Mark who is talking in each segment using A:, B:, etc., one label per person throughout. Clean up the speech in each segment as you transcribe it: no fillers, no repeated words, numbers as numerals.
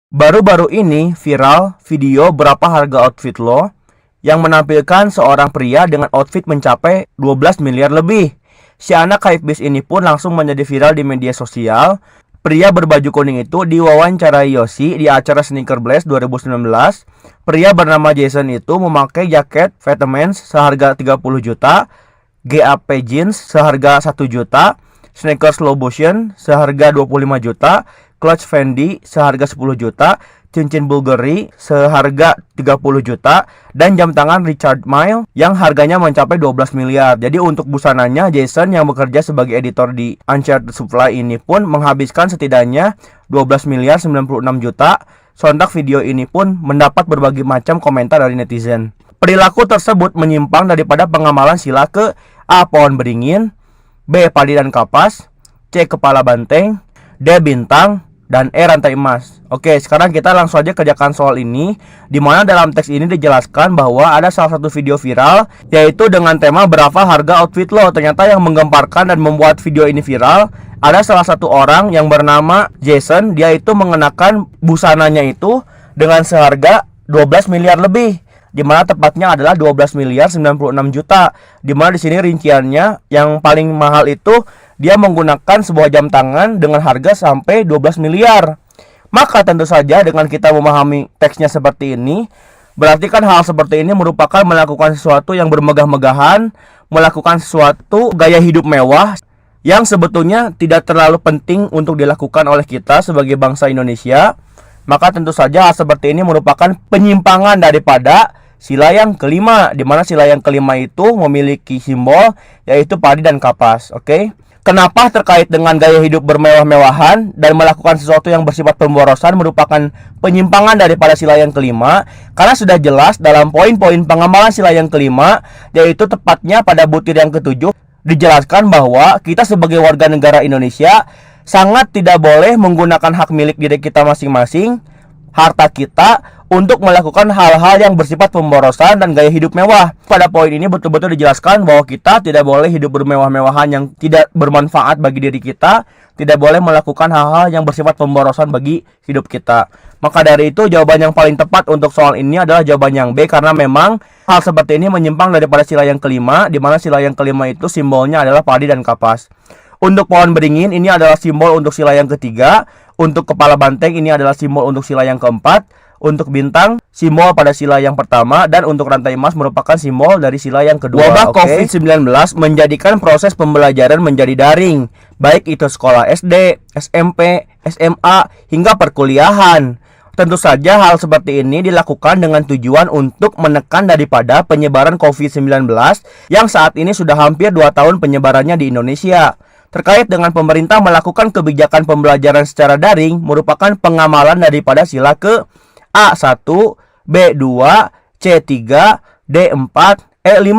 A: Baru-baru ini viral video berapa harga outfit lo yang menampilkan seorang pria dengan outfit mencapai 12 miliar lebih. Si anak hypebeast ini pun langsung menjadi viral di media sosial. Pria berbaju kuning itu diwawancarai Yosi di acara Sneaker Blast 2019. Pria bernama Jason itu memakai jaket Vetements seharga 30 juta, GAP jeans seharga 1 juta, sneakers Louboutin seharga 25 juta, clutch Fendi seharga 10 juta, cincin Bulgari seharga 30 juta, dan jam tangan Richard Mille yang harganya mencapai 12 miliar. Jadi untuk busananya, Jason yang bekerja sebagai editor di Uncharted Supply ini pun menghabiskan setidaknya 12 miliar 96 juta. Sontak video ini pun mendapat berbagai macam komentar dari netizen. Perilaku tersebut menyimpang daripada pengamalan sila ke A. Pohon beringin, B. Padi dan kapas, C. Kepala banteng, D. Bintang, dan E. Rantai emas. Oke, sekarang kita langsung aja kerjakan soal ini, dimana dalam teks ini dijelaskan bahwa ada salah satu video viral, yaitu dengan tema berapa harga outfit lo. Ternyata yang menggemparkan dan membuat video ini viral ada salah satu orang yang bernama Jason. Dia itu mengenakan busananya itu dengan seharga 12 miliar lebih, dimana tepatnya adalah 12 miliar 96 juta. Dimana di sini rinciannya yang paling mahal itu dia menggunakan sebuah jam tangan dengan harga sampai 12 miliar. Maka tentu saja dengan kita memahami teksnya seperti ini, berarti kan hal seperti ini merupakan melakukan sesuatu yang bermegah-megahan, melakukan sesuatu gaya hidup mewah yang sebetulnya tidak terlalu penting untuk dilakukan oleh kita sebagai bangsa Indonesia. Maka tentu saja hal seperti ini merupakan penyimpangan daripada sila yang kelima, di mana sila yang kelima itu memiliki simbol yaitu padi dan kapas. Oke. Kenapa terkait dengan gaya hidup bermewah-mewahan dan melakukan sesuatu yang bersifat pemborosan merupakan penyimpangan daripada sila yang kelima? Karena sudah jelas dalam poin-poin pengamalan sila yang kelima, yaitu tepatnya pada butir yang ketujuh, dijelaskan bahwa kita sebagai warga negara Indonesia sangat tidak boleh menggunakan hak milik diri kita masing-masing, harta kita, untuk melakukan hal-hal yang bersifat pemborosan dan gaya hidup mewah. Pada poin ini betul-betul dijelaskan bahwa kita tidak boleh hidup bermewah-mewahan yang tidak bermanfaat bagi diri kita, tidak boleh melakukan hal-hal yang bersifat pemborosan bagi hidup kita. Maka dari itu jawaban yang paling tepat untuk soal ini adalah jawaban yang B, karena memang hal seperti ini menyimpang daripada sila yang kelima, di mana sila yang kelima itu simbolnya adalah padi dan kapas. Untuk pohon beringin ini adalah simbol untuk sila yang ketiga, untuk kepala banteng ini adalah simbol untuk sila yang keempat, untuk bintang simbol pada sila yang pertama, dan untuk rantai emas merupakan simbol dari sila yang kedua. Wabah COVID-19 menjadikan proses pembelajaran menjadi daring, baik itu sekolah SD, SMP, SMA, hingga perkuliahan. Tentu saja hal seperti ini dilakukan dengan tujuan untuk menekan daripada penyebaran COVID-19 yang saat ini sudah hampir 2 tahun penyebarannya di Indonesia. Terkait dengan pemerintah melakukan kebijakan pembelajaran secara daring merupakan pengamalan daripada sila ke A1, B2, C3, D4, E5.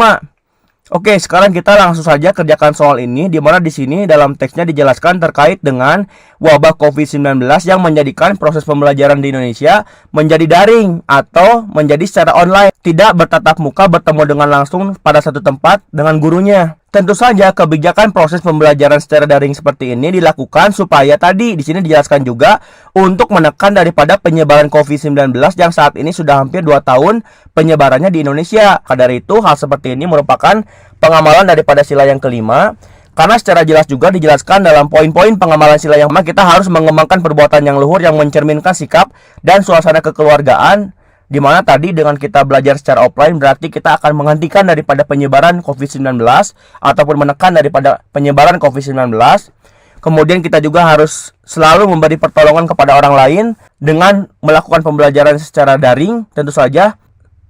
A: Oke, sekarang kita langsung saja kerjakan soal ini, di mana di sini dalam teksnya dijelaskan terkait dengan wabah COVID-19 yang menjadikan proses pembelajaran di Indonesia menjadi daring atau menjadi secara online, tidak bertatap muka bertemu dengan langsung pada satu tempat dengan gurunya. Tentu saja kebijakan proses pembelajaran secara daring seperti ini dilakukan supaya tadi di sini dijelaskan juga untuk menekan daripada penyebaran COVID-19 yang saat ini sudah hampir 2 tahun penyebarannya di Indonesia. Karena dari itu hal seperti ini merupakan pengamalan daripada sila yang kelima, karena secara jelas juga dijelaskan dalam poin-poin pengamalan sila yang kelima kita harus mengembangkan perbuatan yang luhur yang mencerminkan sikap dan suasana kekeluargaan, di mana tadi dengan kita belajar secara offline berarti kita akan menghentikan daripada penyebaran COVID-19 ataupun menekan daripada penyebaran COVID-19. Kemudian kita juga harus selalu memberi pertolongan kepada orang lain dengan melakukan pembelajaran secara daring. Tentu saja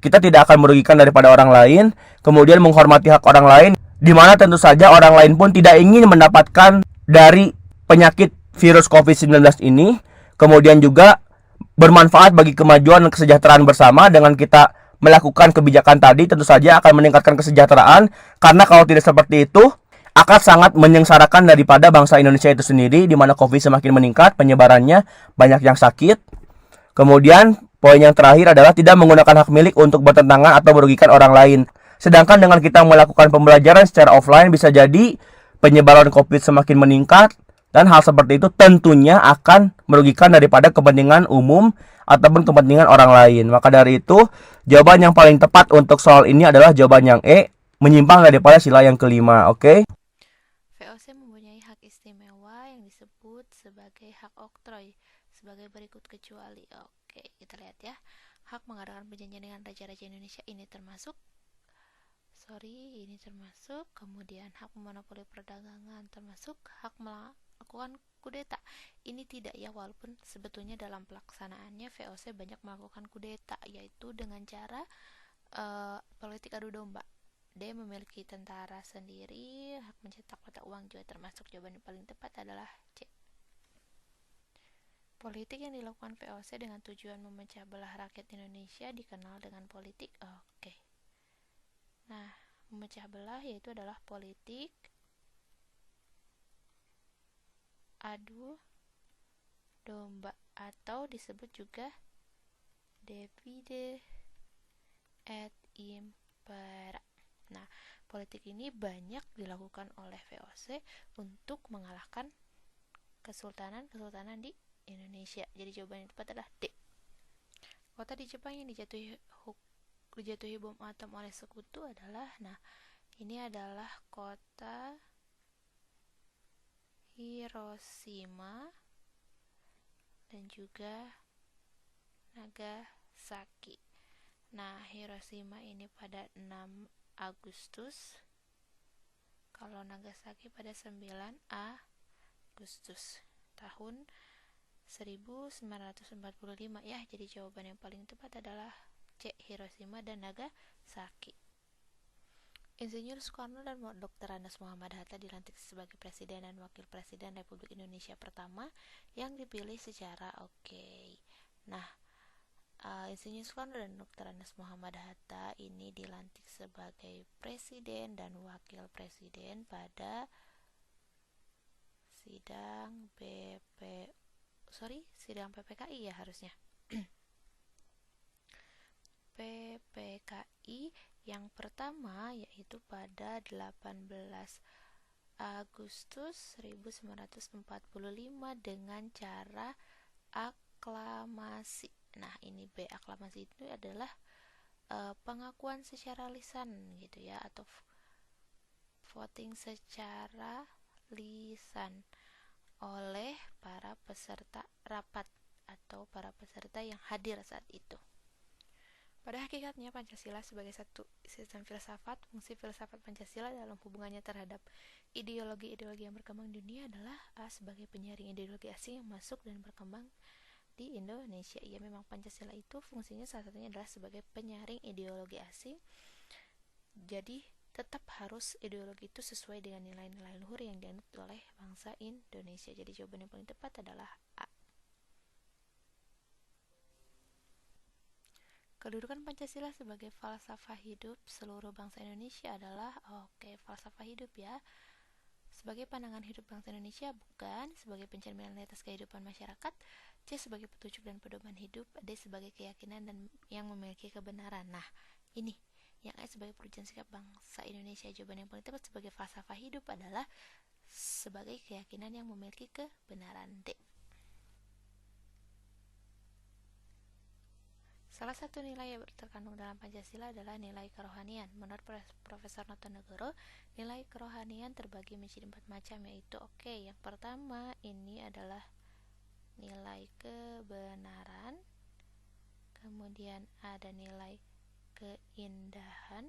A: kita tidak akan merugikan daripada orang lain. Kemudian menghormati hak orang lain, di mana tentu saja orang lain pun tidak ingin mendapatkan dari penyakit virus COVID-19 ini. Kemudian juga bermanfaat bagi kemajuan dan kesejahteraan bersama. Dengan kita melakukan kebijakan tadi tentu saja akan meningkatkan kesejahteraan, karena kalau tidak seperti itu akan sangat menyengsarakan daripada bangsa Indonesia itu sendiri, di mana COVID semakin meningkat penyebarannya, banyak yang sakit. Kemudian poin yang terakhir adalah tidak menggunakan hak milik untuk bertentangan atau merugikan orang lain. Sedangkan dengan kita melakukan pembelajaran secara offline bisa jadi penyebaran COVID semakin meningkat, Dan hal seperti itu tentunya akan merugikan daripada kepentingan umum ataupun kepentingan orang lain. Maka dari itu, jawaban yang paling tepat untuk soal ini adalah jawaban yang E, menyimpang daripada sila yang kelima. Oke?
B: VOC mempunyai hak istimewa yang disebut sebagai hak oktroy sebagai berikut kecuali. Oke, kita lihat ya. Hak mengadakan perjanjian dengan raja-raja Indonesia ini termasuk kemudian hak memonopoli perdagangan termasuk hak melakukan kudeta. Ini tidak ya, walaupun sebetulnya dalam pelaksanaannya VOC banyak melakukan kudeta, yaitu dengan cara politik adu domba. D. Memiliki tentara sendiri, hak mencetak mata uang juga termasuk. Jawaban yang paling tepat adalah C. Politik yang dilakukan VOC dengan tujuan memecah belah rakyat Indonesia dikenal dengan politik. Oke. Nah, memecah belah yaitu adalah politik adu domba atau disebut juga divide et impera. Nah, politik ini banyak dilakukan oleh VOC untuk mengalahkan kesultanan di Indonesia. Jadi jawaban yang tepat adalah D. Kota di Jepang yang dijatuhi bom atom oleh sekutu adalah, nah ini adalah kota Hiroshima dan juga Nagasaki. Nah, Hiroshima ini pada 6 Agustus, kalau Nagasaki pada 9 Agustus tahun 1945 ya. Jadi jawaban yang paling tepat adalah C, Hiroshima dan Nagasaki. Insinyur Soekarno dan Dr. Andes Muhammad Hatta dilantik sebagai Presiden dan Wakil Presiden Republik Indonesia pertama yang dipilih secara Nah, Insinyur Soekarno dan Dr. Andes Muhammad Hatta ini dilantik sebagai Presiden dan Wakil Presiden pada sidang PPKI ya harusnya. PPKI yang pertama yaitu pada 18 Agustus 1945 dengan cara aklamasi. Nah, ini B, aklamasi itu adalah pengakuan secara lisan gitu ya, atau voting secara lisan oleh para peserta rapat atau para peserta yang hadir saat itu. Pada hakikatnya, Pancasila sebagai satu sistem filsafat, fungsi filsafat Pancasila dalam hubungannya terhadap ideologi-ideologi yang berkembang di dunia adalah A, sebagai penyaring ideologi asing yang masuk dan berkembang di Indonesia. Ya, memang Pancasila itu fungsinya salah satunya adalah sebagai penyaring ideologi asing. Jadi, tetap harus ideologi itu sesuai dengan nilai-nilai luhur yang dianut oleh bangsa Indonesia. Jadi, jawaban yang paling tepat adalah A. Kedudukan Pancasila sebagai falsafah hidup seluruh bangsa Indonesia adalah falsafah hidup ya. Sebagai pandangan hidup bangsa Indonesia, bukan. Sebagai pencerminan atas kehidupan masyarakat. C, sebagai petunjuk dan pedoman hidup. D, sebagai keyakinan dan yang memiliki kebenaran. Nah, ini yang A, sebagai perujukan sikap bangsa Indonesia. Jawaban yang paling tepat sebagai falsafah hidup adalah sebagai keyakinan yang memiliki kebenaran. D. Salah satu nilai yang terkandung dalam Pancasila adalah nilai kerohanian. Menurut Profesor Notonegoro, nilai kerohanian terbagi menjadi 4 macam, yaitu yang pertama ini adalah nilai kebenaran, kemudian ada nilai keindahan,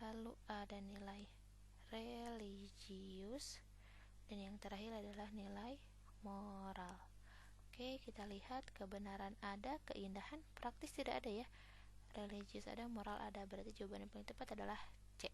B: lalu ada nilai religius, dan yang terakhir adalah nilai moral. Kita lihat kebenaran ada, keindahan praktis tidak ada ya, religius ada, moral ada. Berarti jawaban yang paling tepat adalah C.